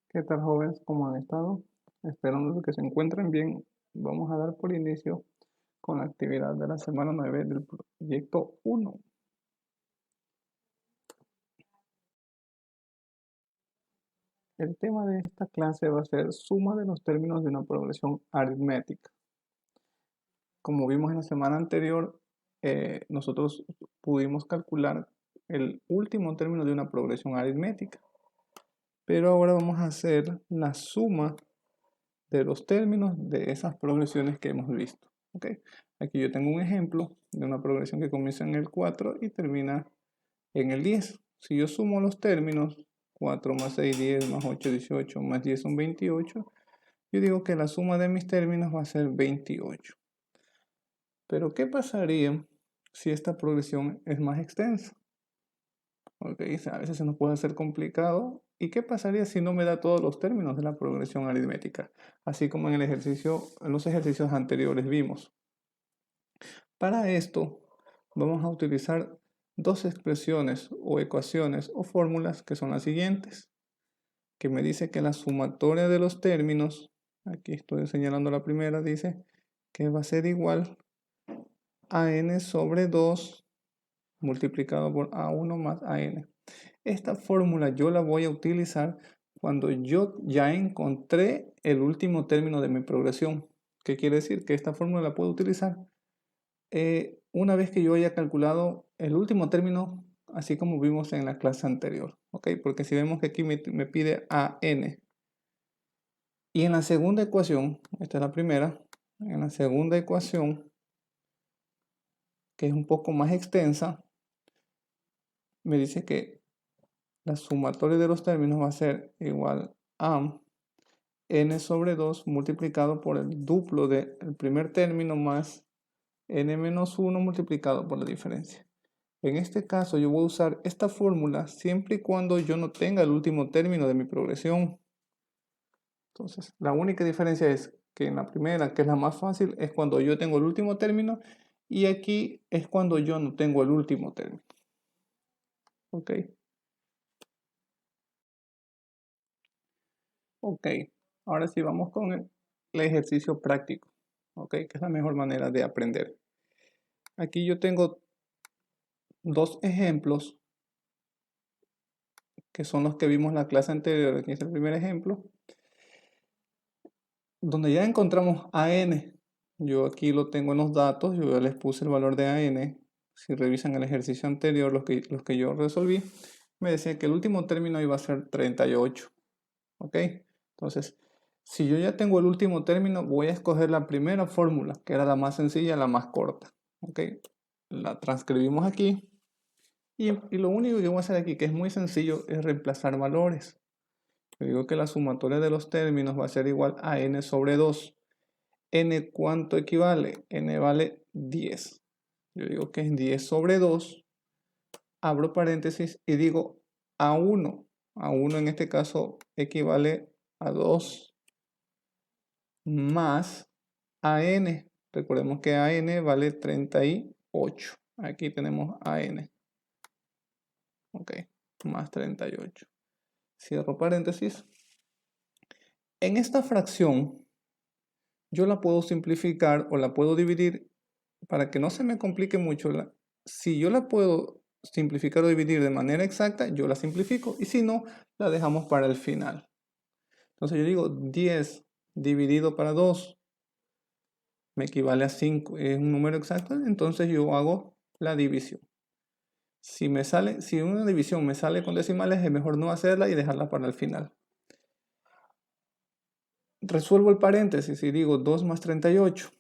¿Qué tal, jóvenes? ¿Cómo han estado? Esperando que se encuentren bien. Vamos a dar por inicio con la actividad de la semana 9 del proyecto 1. El tema de esta clase va a ser suma de los términos de una progresión aritmética. Como vimos en la semana anterior, nosotros pudimos calcular el último término de una progresión aritmética. Pero ahora vamos a hacer la suma de los términos de esas progresiones que hemos visto. ¿Okay? Aquí yo tengo un ejemplo de una progresión que comienza en el 4 y termina en el 10. Si yo sumo los términos, 4 más 6, 10, más 8, 18, más 10 son 28, yo digo que la suma de mis términos va a ser 28. Pero ¿qué pasaría si esta progresión es más extensa? Okay, a veces se nos puede hacer complicado. ¿Y qué pasaría si no me da todos los términos de la progresión aritmética? Así como en los ejercicios anteriores vimos. Para esto vamos a utilizar dos expresiones o ecuaciones o fórmulas que son las siguientes. Que me dice que la sumatoria de los términos, aquí estoy señalando la primera, dice que va a ser igual a n sobre 2 multiplicado por a1 más an. Esta fórmula yo la voy a utilizar cuando yo ya encontré el último término de mi progresión. ¿Qué quiere decir? Que esta fórmula la puedo utilizar una vez que yo haya calculado el último término, así como vimos en la clase anterior. ¿Ok? Porque si vemos que aquí me pide a n. Y en la segunda ecuación, esta es la primera, en la segunda ecuación, que es un poco más extensa, me dice que la sumatoria de los términos va a ser igual a n sobre 2 multiplicado por el duplo del primer término más n menos 1 multiplicado por la diferencia. En este caso yo voy a usar esta fórmula siempre y cuando yo no tenga el último término de mi progresión. Entonces, la única diferencia es que en la primera, que es la más fácil, es cuando yo tengo el último término y aquí es cuando yo no tengo el último término. ¿Ok? Ok, ahora sí vamos con el ejercicio práctico, ¿ok? Que es la mejor manera de aprender. Aquí yo tengo dos ejemplos que son los que vimos en la clase anterior. Aquí es el primer ejemplo, donde ya encontramos AN. Yo aquí lo tengo en los datos, yo ya les puse el valor de AN. Si revisan el ejercicio anterior, los que yo resolví, me decía que el último término iba a ser 38. ¿Ok? Entonces, si yo ya tengo el último término, voy a escoger la primera fórmula, que era la más sencilla, la más corta. ¿Ok? La transcribimos aquí. Y lo único que voy a hacer aquí, que es muy sencillo, es reemplazar valores. Yo digo que la sumatoria de los términos va a ser igual a n sobre 2. ¿N cuánto equivale? N vale 10. Yo digo que es 10 sobre 2. Abro paréntesis y digo A1. A1 en este caso equivale a 2 más AN. Recordemos que AN vale 38. Aquí tenemos AN. Ok, más 38. Cierro paréntesis. En esta fracción yo la puedo simplificar o la puedo dividir para que no se me complique mucho. Si yo la puedo simplificar o dividir de manera exacta, yo la simplifico. Y si no, la dejamos para el final. Entonces yo digo 10 dividido para 2 me equivale a 5. Es un número exacto, entonces yo hago la división. Si una división me sale con decimales, es mejor no hacerla y dejarla para el final. Resuelvo el paréntesis y digo 2 más 38.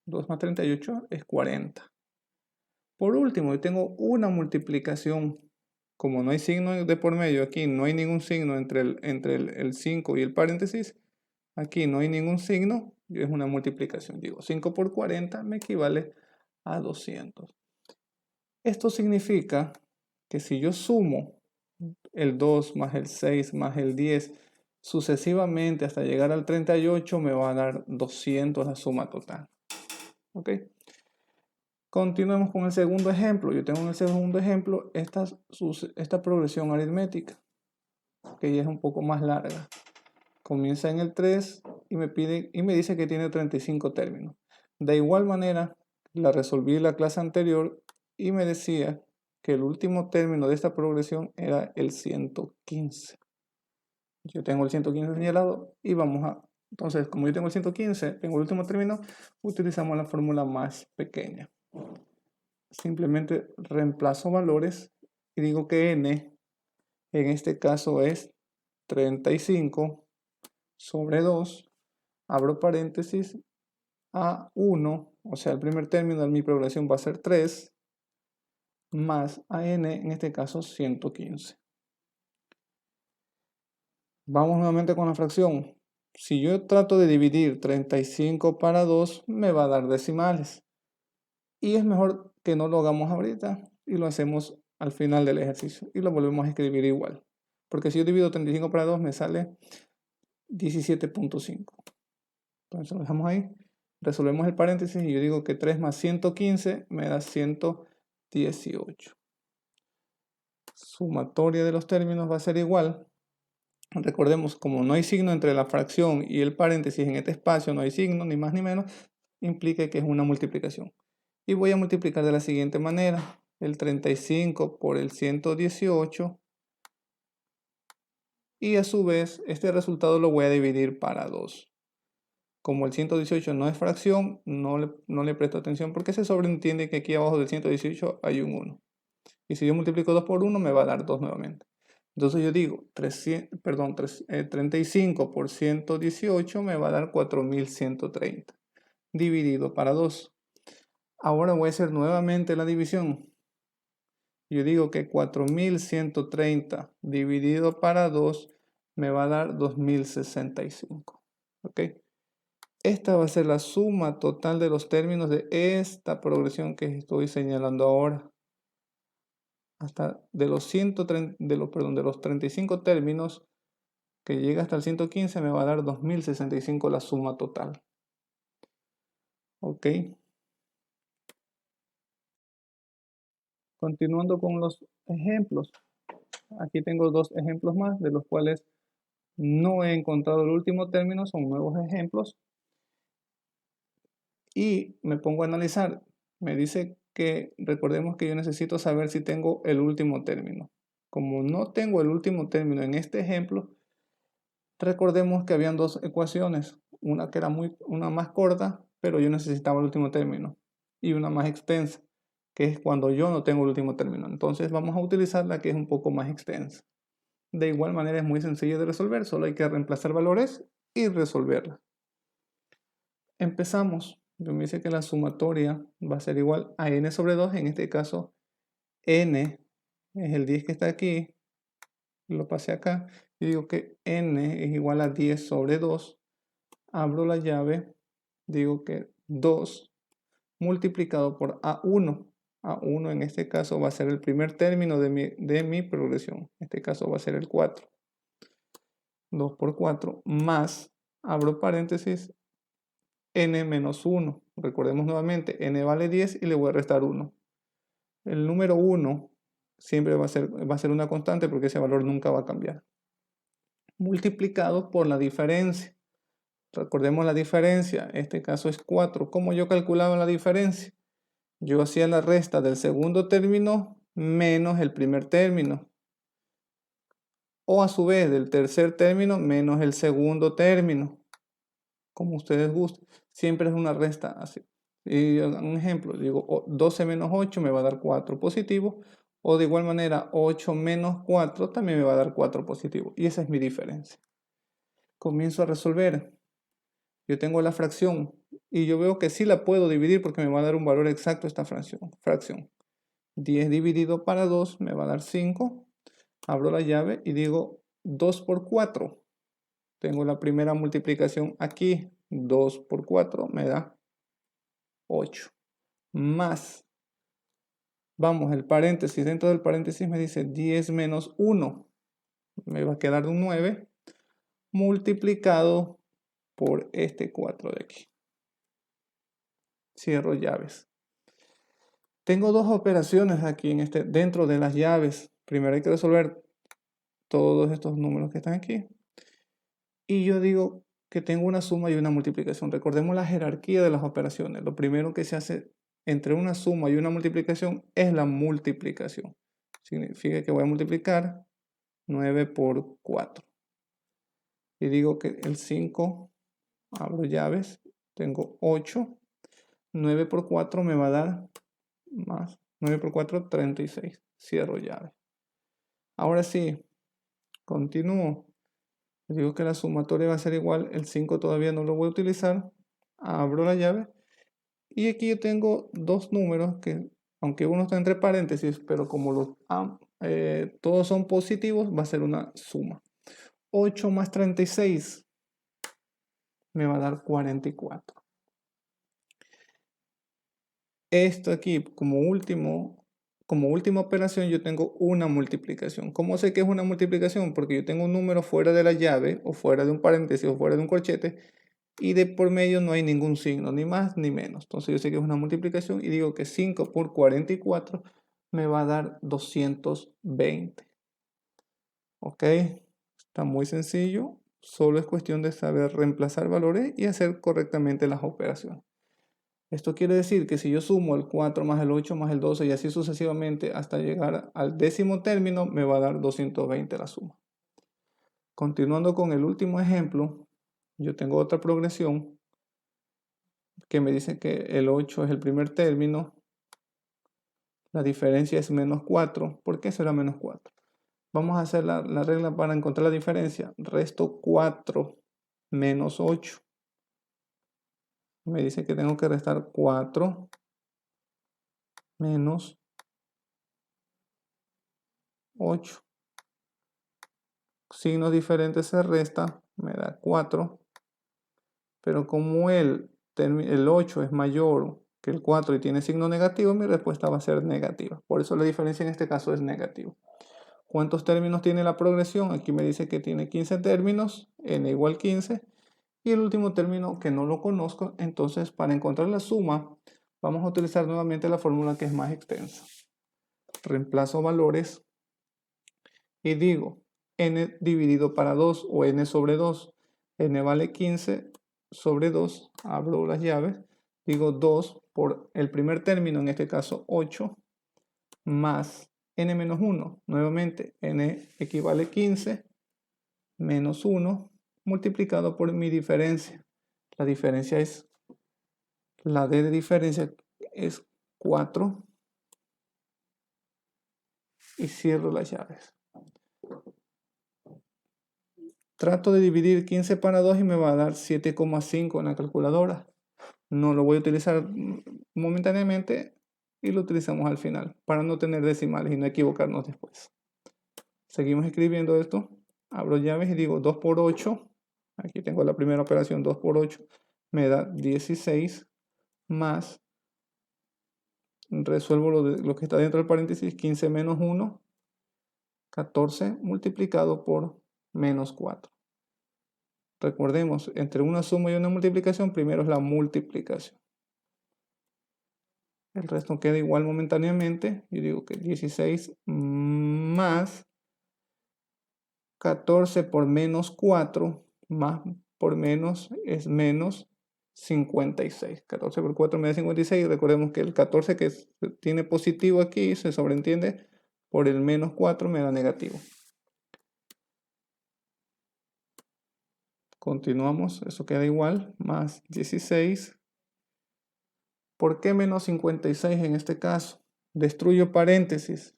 2 más 38 es 40. Por último, yo tengo una multiplicación. Como no hay signo de por medio aquí, no hay ningún signo entre el 5 y el paréntesis, aquí no hay ningún signo, es una multiplicación. Digo, 5 por 40 me equivale a 200. Esto significa que si yo sumo el 2 más el 6 más el 10 sucesivamente hasta llegar al 38, me va a dar 200 la suma total. ¿Ok? Continuemos con el segundo ejemplo. Yo tengo en el segundo ejemplo esta progresión aritmética, que ya es un poco más larga. Comienza en el 3 y me dice que tiene 35 términos. De igual manera, la resolví en la clase anterior y me decía que el último término de esta progresión era el 115. Yo tengo el 115 señalado y vamos a... Entonces, como yo tengo el 115, tengo el último término, utilizamos la fórmula más pequeña. Simplemente reemplazo valores y digo que n en este caso es 35 sobre 2, abro paréntesis, a 1, o sea, el primer término de mi progresión va a ser 3, más a n, en este caso 115. Vamos nuevamente con la fracción. Si yo trato de dividir 35 para 2, me va a dar decimales. Y es mejor que no lo hagamos ahorita y lo hacemos al final del ejercicio. Y lo volvemos a escribir igual. Porque si yo divido 35 para 2, me sale 17.5. Entonces lo dejamos ahí. Resolvemos el paréntesis y yo digo que 3 más 115 me da 118. Sumatoria de los términos va a ser igual. Recordemos, como no hay signo entre la fracción y el paréntesis en este espacio, no hay signo, ni más ni menos, implica que es una multiplicación. Y voy a multiplicar de la siguiente manera. El 35 por el 118. Y a su vez, este resultado lo voy a dividir para 2. Como el 118 no es fracción, no le presto atención porque se sobreentiende que aquí abajo del 118 hay un 1. Y si yo multiplico 2 por 1, me va a dar 2 nuevamente. Entonces yo digo, 35 por 118 me va a dar 4130, dividido para 2. Ahora voy a hacer nuevamente la división. Yo digo que 4130 dividido para 2 me va a dar 2065. ¿Ok? Esta va a ser la suma total de los términos de esta progresión que estoy señalando ahora. Hasta de los 35 términos que llega hasta el 115 me va a dar 2065 la suma total. ¿Ok? Continuando con los ejemplos. Aquí tengo dos ejemplos más de los cuales no he encontrado el último término, son nuevos ejemplos. Y me pongo a analizar. Me dice que recordemos que yo necesito saber si tengo el último término. Como no tengo el último término en este ejemplo, recordemos que habían dos ecuaciones. Una que era una más corta, pero yo necesitaba el último término. Y una más extensa, que es cuando yo no tengo el último término. Entonces vamos a utilizar la que es un poco más extensa. De igual manera es muy sencilla de resolver, solo hay que reemplazar valores y resolverla. Empezamos. Yo me dice que la sumatoria va a ser igual a n sobre 2. En este caso, n es el 10 que está aquí. Lo pasé acá. Y digo que n es igual a 10 sobre 2. Abro la llave. Digo que 2 multiplicado por a1. a1 en este caso va a ser el primer término de mi progresión. En este caso va a ser el 4. 2 por 4 más, abro paréntesis, n menos 1. Recordemos nuevamente, n vale 10 y le voy a restar 1. El número 1 siempre va a ser una constante porque ese valor nunca va a cambiar. Multiplicado por la diferencia. Recordemos la diferencia, este caso es 4. ¿Cómo yo calculaba la diferencia? Yo hacía la resta del segundo término menos el primer término. O a su vez del tercer término menos el segundo término. Como ustedes gusten. Siempre es una resta así. Y un ejemplo, digo 12 menos 8 me va a dar 4 positivo. O de igual manera 8 menos 4 también me va a dar 4 positivo. Y esa es mi diferencia. Comienzo a resolver. Yo tengo la fracción y yo veo que sí la puedo dividir porque me va a dar un valor exacto esta fracción. 10 dividido para 2 me va a dar 5. Abro la llave y digo 2 por 4. Tengo la primera multiplicación aquí. 2 por 4 me da 8. Más, vamos, el paréntesis. Dentro del paréntesis me dice 10 menos 1. Me va a quedar un 9 multiplicado por este 4 de aquí. Cierro llaves. Tengo dos operaciones aquí dentro de las llaves. Primero hay que resolver todos estos números que están aquí. y yo digo que tengo una suma y una multiplicación. Recordemos la jerarquía de las operaciones. Lo primero que se hace entre una suma y una multiplicación es la multiplicación. Significa que voy a multiplicar 9 por 4. Y digo que el 5, abro llaves, tengo 8. 9 por 4 me va a dar más 9 por 4, 36. Cierro llave. Ahora sí, continúo. Digo que la sumatoria va a ser igual. El 5 todavía no lo voy a utilizar. Abro la llave. Y aquí yo tengo dos números que, aunque uno está entre paréntesis, pero como todos son positivos, va a ser una suma. 8 más 36 me va a dar 44. Esto aquí, como última operación, yo tengo una multiplicación. ¿Cómo sé que es una multiplicación? Porque yo tengo un número fuera de la llave, o fuera de un paréntesis, o fuera de un corchete, y de por medio no hay ningún signo, ni más ni menos. Entonces yo sé que es una multiplicación y digo que 5 por 44 me va a dar 220. ¿Ok? Está muy sencillo. Solo es cuestión de saber reemplazar valores y hacer correctamente las operaciones. Esto quiere decir que si yo sumo el 4 más el 8 más el 12 y así sucesivamente hasta llegar al décimo término, me va a dar 220 la suma. Continuando con el último ejemplo, yo tengo otra progresión que me dice que el 8 es el primer término, la diferencia es menos 4. ¿Por qué será menos 4? Vamos a hacer la regla para encontrar la diferencia. Resto 4 menos 8. Me dice que tengo que restar 4 menos 8. Signos diferentes se resta, me da 4. Pero como el 8 es mayor que el 4 y tiene signo negativo, mi respuesta va a ser negativa. Por eso la diferencia en este caso es negativa. ¿Cuántos términos tiene la progresión? Aquí me dice que tiene 15 términos, n igual 15. Y el último término que no lo conozco, entonces para encontrar la suma, vamos a utilizar nuevamente la fórmula que es más extensa. Reemplazo valores y digo n dividido para 2 o n sobre 2. N vale 15 sobre 2, abro las llaves, digo 2 por el primer término, en este caso 8, más n menos 1. Nuevamente, n equivale 15 menos 1 multiplicado por mi diferencia. La diferencia es, la d de diferencia es 4 y cierro las llaves. Trato de dividir 15 para 2 y me va a dar 7,5 en la calculadora. No lo voy a utilizar momentáneamente y lo utilizamos al final para no tener decimales y no equivocarnos después. Seguimos escribiendo esto. Abro llaves y digo 2 por 8. Aquí tengo la primera operación, 2 por 8. Me da 16 más, resuelvo lo que está dentro del paréntesis, 15 menos 1, 14 multiplicado por menos 4. Recordemos, entre una suma y una multiplicación, primero es la multiplicación. El resto queda igual momentáneamente. Yo digo que 16 más 14 por menos 4 más por menos es menos 56. 14 por 4 me da 56. Recordemos que el 14 que tiene positivo aquí se sobreentiende por el menos 4 me da negativo. Continuamos, eso queda igual, más 16. ¿Por qué menos 56 en este caso? Destruyo paréntesis.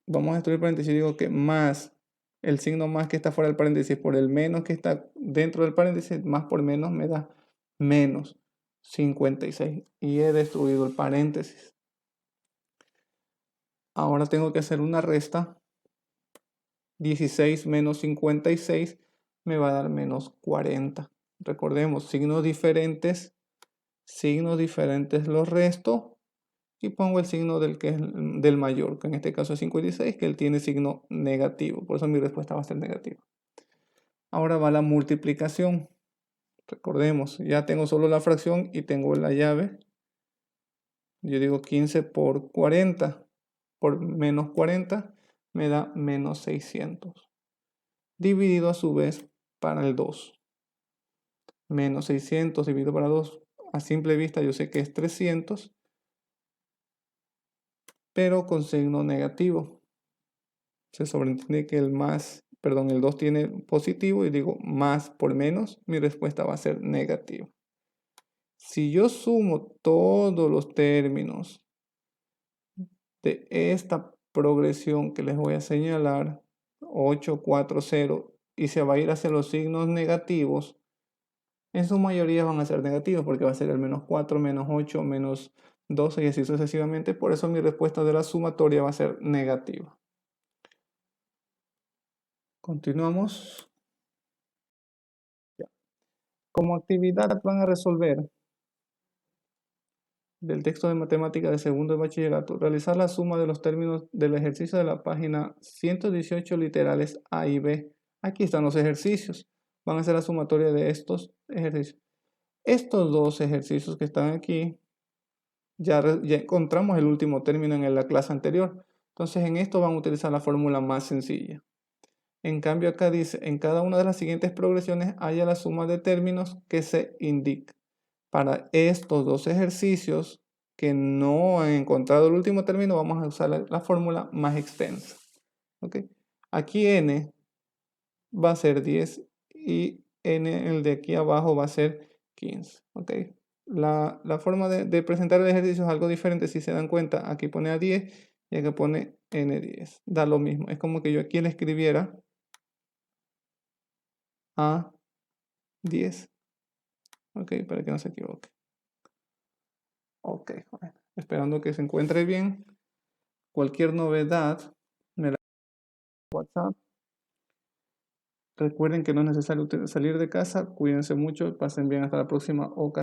Vamos a destruir paréntesis. Digo que más el signo más que está fuera del paréntesis por el menos que está dentro del paréntesis, más por menos me da menos 56. Y he destruido el paréntesis. Ahora tengo que hacer una resta. 16 menos 56 me va a dar menos 40. Recordemos, signos diferentes los resto y pongo el signo del que es del mayor, que en este caso es 56, que él tiene signo negativo. Por eso mi respuesta va a ser negativa. Ahora va la multiplicación. Recordemos, ya tengo solo la fracción y tengo la llave. Yo digo 15 por 40 por menos 40 me da menos 600. Dividido a su vez para el 2. Menos 600 dividido para 2. A simple vista yo sé que es 300, pero con signo negativo. Se sobreentiende que el 2 tiene positivo y digo más por menos, mi respuesta va a ser negativa. Si yo sumo todos los términos de esta progresión que les voy a señalar, 8, 4, 0, y se va a ir hacia los signos negativos, en su mayoría van a ser negativos porque va a ser el menos 4, menos 8, menos 12 y así sucesivamente. Por eso mi respuesta de la sumatoria va a ser negativa. Continuamos. Como actividad van a resolver del texto de matemática de segundo de bachillerato, realizar la suma de los términos del ejercicio de la página 118 literales A y B. Aquí están los ejercicios. Van a ser la sumatoria de estos ejercicios. Estos dos ejercicios que están aquí, ya encontramos el último término en la clase anterior. Entonces en esto van a utilizar la fórmula más sencilla. En cambio acá dice, en cada una de las siguientes progresiones haya la suma de términos que se indica. Para estos dos ejercicios que no han encontrado el último término, vamos a usar la fórmula más extensa. ¿Okay? Aquí n va a ser 10 y n, el de aquí abajo, va a ser 15. ¿Okay? La forma de presentar el ejercicio es algo diferente. Si se dan cuenta, aquí pone a 10 y aquí pone n10. Da lo mismo. Es como que yo aquí le escribiera a 10. Ok, para que no se equivoque. Ok, bueno, esperando que se encuentre bien. Cualquier novedad, me la WhatsApp. Recuerden que no es necesario salir de casa. Cuídense mucho. Pasen bien hasta la próxima ocasión.